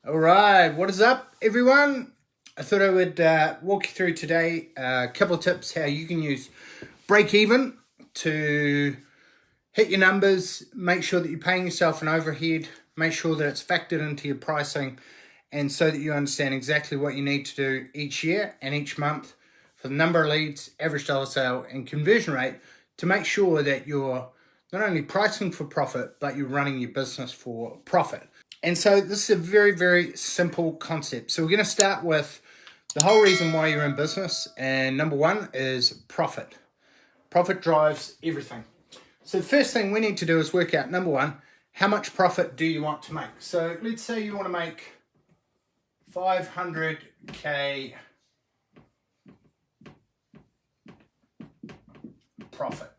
All right, what is up, everyone? I thought I would walk you through today a couple of tips how you can use break even to hit your numbers, make sure that you're paying yourself an overhead, make sure that it's factored into your pricing, and so that you understand exactly what you need to do each year and each month for the number of leads, average dollar sale, and conversion rate to make sure that you're not only pricing for profit, but you're running your business for profit. And so this is a very, very simple concept. So we're going to start with the whole reason why you're in business. And number one is profit. Profit drives everything. So the first thing we need to do is work out, number one, how much profit do you want to make? So let's say you want to make 500K profit.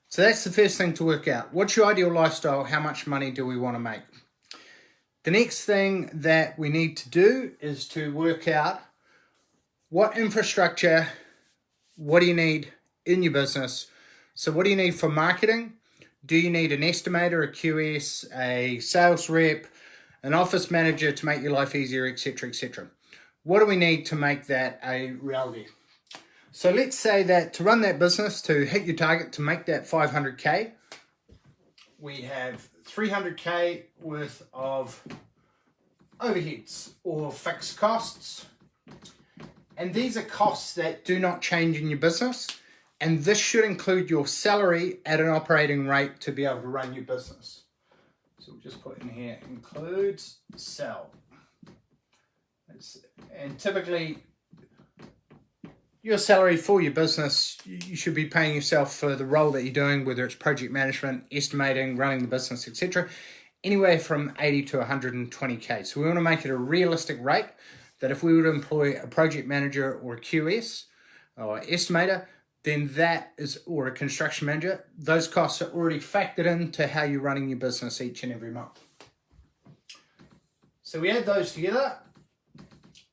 So that's the first thing to work out. What's your ideal lifestyle? How much money do we want to make? The next thing that we need to do is to work out what infrastructure, what do you need in your business? So what do you need for marketing? Do you need an estimator, a QS, a sales rep, an office manager to make your life easier, etc., etc.? What do we need to make that a reality? So let's say that to run that business, to hit your target, to make that 500K, we have 300K worth of overheads or fixed costs. And these are costs that do not change in your business. And this should include your salary at an operating rate to be able to run your business. So we'll just put in here, includes sal. And typically, your salary for your business, you should be paying yourself for the role that you're doing, whether it's project management, estimating, running the business, etc., anywhere from 80 to 120K. So we want to make it a realistic rate that if we were to employ a project manager or a QS or estimator, then that is, or a construction manager, those costs are already factored into how you're running your business each and every month. So we add those together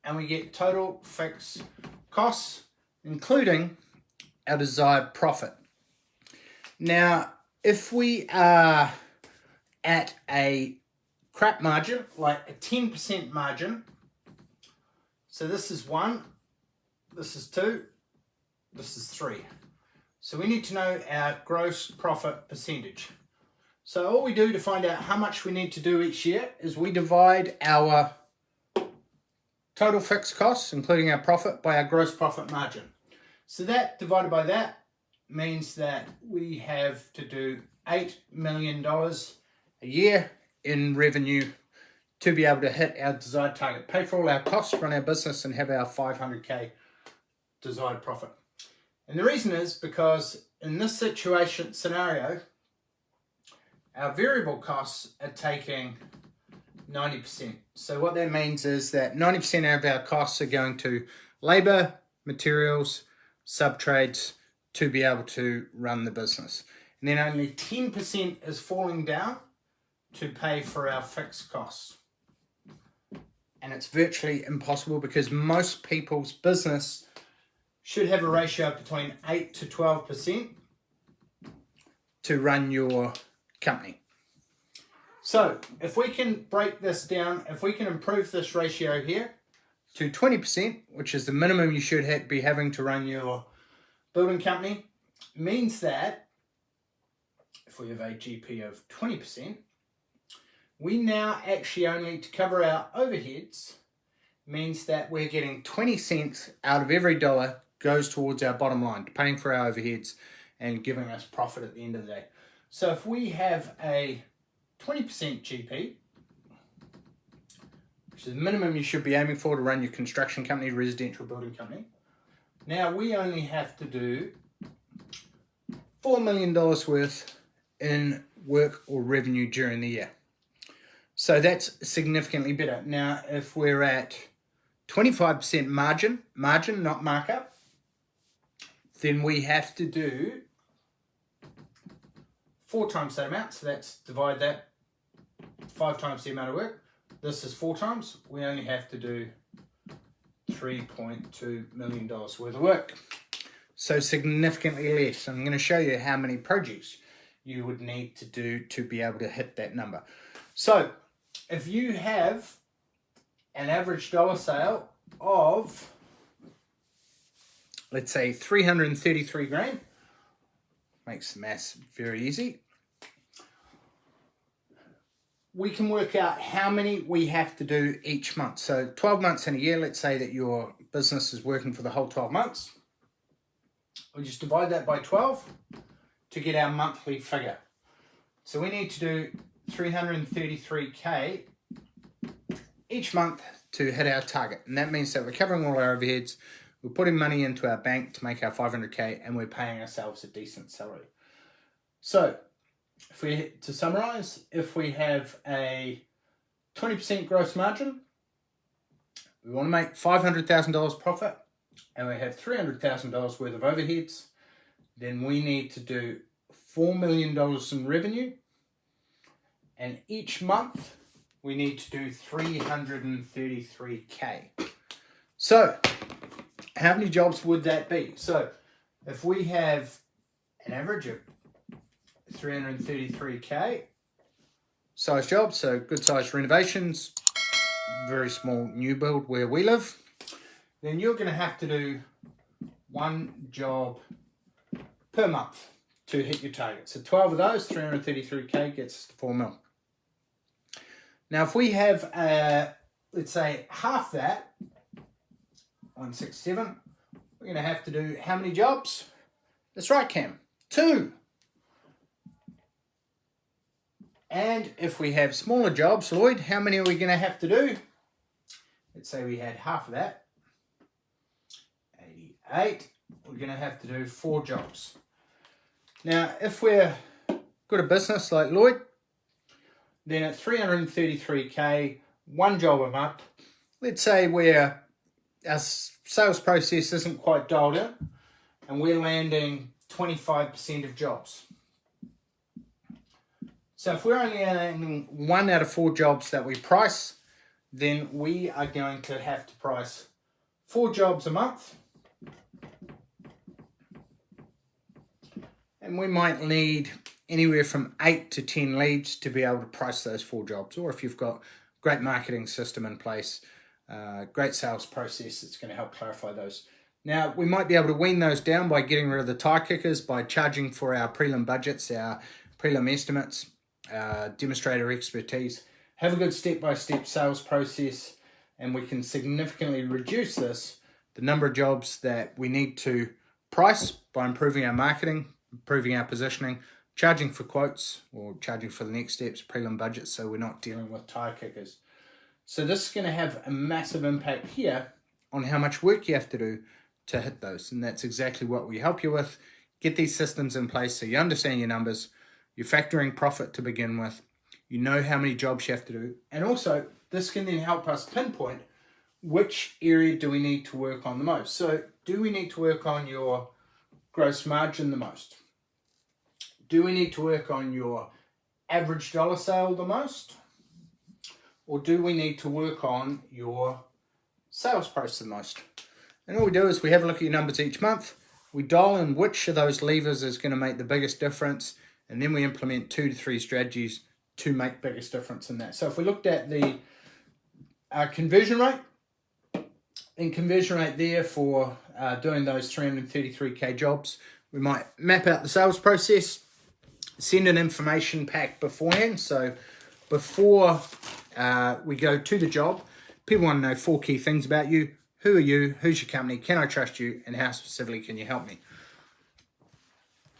and we get total fixed costs, including our desired profit. Now, if we are at a crap margin, like a 10% margin, so this is 1, this is 2, this is 3. So we need to know our gross profit percentage. So all we do to find out how much we need to do each year is we divide our total fixed costs, including our profit, by our gross profit margin. So that divided by that means that we have to do $8 million a year in revenue to be able to hit our desired target, pay for all our costs, run our business, and have our 500K desired profit. And the reason is because in this scenario, our variable costs are taking 90%. So what that means is that 90% of our costs are going to labor, materials, sub-trades to be able to run the business. And then only 10% is falling down to pay for our fixed costs. And it's virtually impossible because most people's business should have a ratio between 8 to 12% to run your company. So if we can break this down, if we can improve this ratio here to 20%, which is the minimum you should be having to run your building company, means that if we have a GP of 20%, we now actually only, to cover our overheads, means that we're getting 20 cents out of every dollar goes towards our bottom line, paying for our overheads and giving us profit at the end of the day. So if we have a 20% GP, which is the minimum you should be aiming for to run your construction company, residential building company, now we only have to do $4 million worth in work or revenue during the year. So that's significantly better. Now, if we're at 25% margin, not markup, then we have to do 4 times that amount. So that's divide that 5 times the amount of work. This is 4 times. We only have to do $3.2 million worth of work. So significantly less. I'm going to show you how many projects you would need to do to be able to hit that number. So if you have an average dollar sale of, let's say, 333 grand. Makes the maths very easy. We can work out how many we have to do each month. So 12 months in a year, let's say that your business is working for the whole 12 months. We just divide that by 12 to get our monthly figure. So we need to do 333k each month to hit our target. And that means that we're covering all our overheads, we're putting money into our bank to make our 500k, and we're paying ourselves a decent salary. So to summarize, if we have a 20% gross margin, we want to make $500,000 profit, and we have $300,000 worth of overheads, then we need to do $4 million in revenue, and each month we need to do 333k. So how many jobs would that be? So if we have an average of 333k size jobs, so good size renovations, very small new build where we live, then you're going to have to do one job per month to hit your target. So 12 of those, 333k gets us to 4 mil. Now if we have, let's say half that, 167, we're going to have to do how many jobs? That's right, Cam, 2. And if we have smaller jobs, Lloyd, how many are we going to have to do? Let's say we had half of that, 88. We're going to have to do 4 jobs. Now, if we're got a business like Lloyd, then at 333k, 1 job a month, let's say our sales process isn't quite dialed in, and we're landing 25% of jobs. So if we're only landing 1 out of 4 jobs that we price, then we are going to have to price 4 jobs a month. And we might need anywhere from 8 to 10 leads to be able to price those 4 jobs. Or if you've got great marketing system in place, great sales process, it's going to help clarify those. Now, we might be able to wean those down by getting rid of the tie kickers, by charging for our prelim budgets, our prelim estimates, demonstrator expertise. Have a good step-by-step sales process, and we can significantly reduce the number of jobs that we need to price by improving our marketing, improving our positioning, charging for quotes or charging for the next steps, prelim budgets, so we're not dealing with tire kickers. So this is going to have a massive impact here on how much work you have to do to hit those, and that's exactly what we help you with. Get these systems in place so you understand your numbers, you're factoring profit to begin with, you know how many jobs you have to do, and also this can then help us pinpoint which area do we need to work on the most. So do we need to work on your gross margin the most? Do we need to work on your average dollar sale the most? Or do we need to work on your sales price the most? And all we do is we have a look at your numbers each month, we dial in which of those levers is going to make the biggest difference, and then we implement 2 to 3 strategies to make biggest difference in that. So if we looked at the conversion rate, and conversion rate there for doing those 333k jobs, we might map out the sales process, send an information pack beforehand. So before we go to the job, people want to know 4 key things about you. Who are you? Who's your company? Can I trust you? And how specifically can you help me?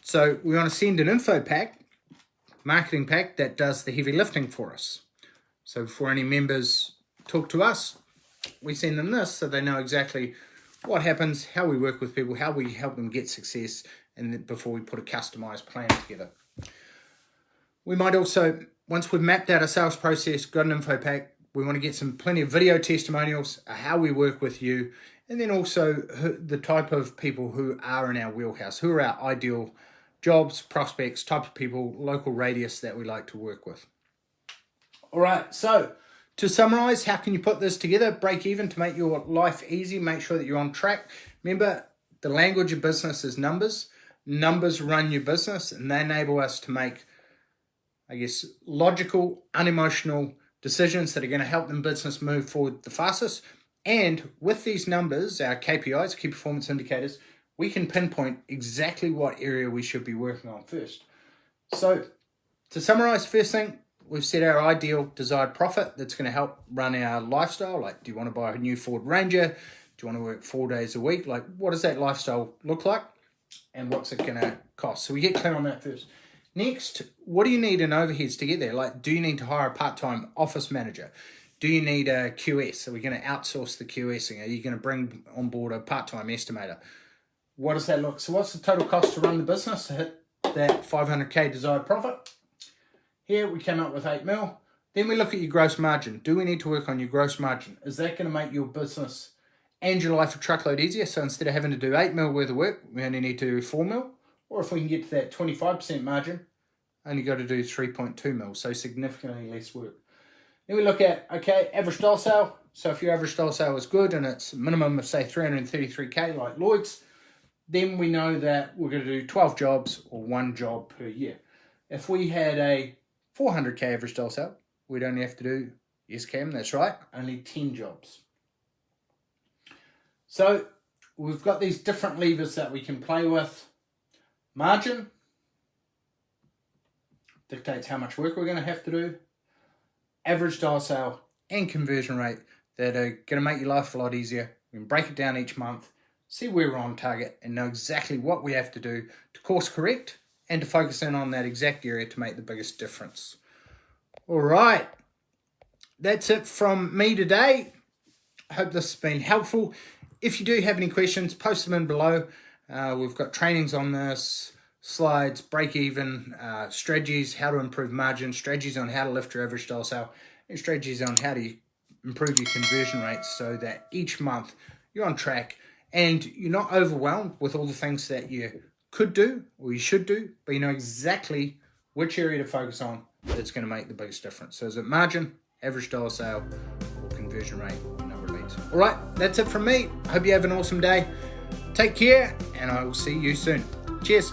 So we want to send an info pack, marketing pack that does the heavy lifting for us. So before any members talk to us, we send them this so they know exactly what happens, how we work with people, how we help them get success, and then before we put a customized plan together. We might also, once we've mapped out a sales process, got an info pack, we want to get plenty of video testimonials, how we work with you, and then also the type of people who are in our wheelhouse, who are our ideal jobs, prospects, type of people, local radius that we like to work with. All right, so to summarize, how can you put this together? Break even to make your life easy, make sure that you're on track. Remember, the language of business is numbers. Numbers run your business, and they enable us to make, logical, unemotional decisions that are going to help them business move forward the fastest. And with these numbers, our KPIs, key performance indicators, we can pinpoint exactly what area we should be working on first. So to summarize, first thing, we've set our ideal desired profit that's going to help run our lifestyle. Like, do you want to buy a new Ford Ranger? Do you want to work 4 days a week? Like, what does that lifestyle look like? And what's it going to cost? So we get clear on that first. Next, what do you need in overheads to get there? Like, do you need to hire a part-time office manager? Do you need a QS? Are we going to outsource the QSing? Are you going to bring on board a part-time estimator? What does that look? So what's the total cost to run the business to hit that 500K desired profit? Here we came up with 8 mil. Then we look at your gross margin. Do we need to work on your gross margin? Is that going to make your business and your life a truckload easier? So instead of having to do 8 mil worth of work, we only need to do 4 mil. Or if we can get to that 25% margin, only got to do 3.2 mil, so significantly less work. Then we look at, okay, average dollar sale. So if your average dollar sale is good and it's a minimum of, say, 333K like Lloyd's, then we know that we're going to do 12 jobs or 1 job per year. If we had a 400K average dollar sale, we'd only have to do, yes, Cam, that's right, only 10 jobs. So we've got these different levers that we can play with. Margin dictates how much work we're going to have to do. Average dollar sale and conversion rate that are going to make your life a lot easier. We can break it down each month, see where we're on target, and know exactly what we have to do to course correct and to focus in on that exact area to make the biggest difference. All right, that's it from me today. I hope this has been helpful. If you do have any questions, post them in below. We've got trainings on this, slides, break even, strategies, how to improve margin, strategies on how to lift your average dollar sale, and strategies on how to improve your conversion rates so that each month you're on track and you're not overwhelmed with all the things that you could do or you should do, but you know exactly which area to focus on that's going to make the biggest difference. So is it margin, average dollar sale, or conversion rate, or number of leads? All right, that's it from me. I hope you have an awesome day. Take care, and I will see you soon. Cheers.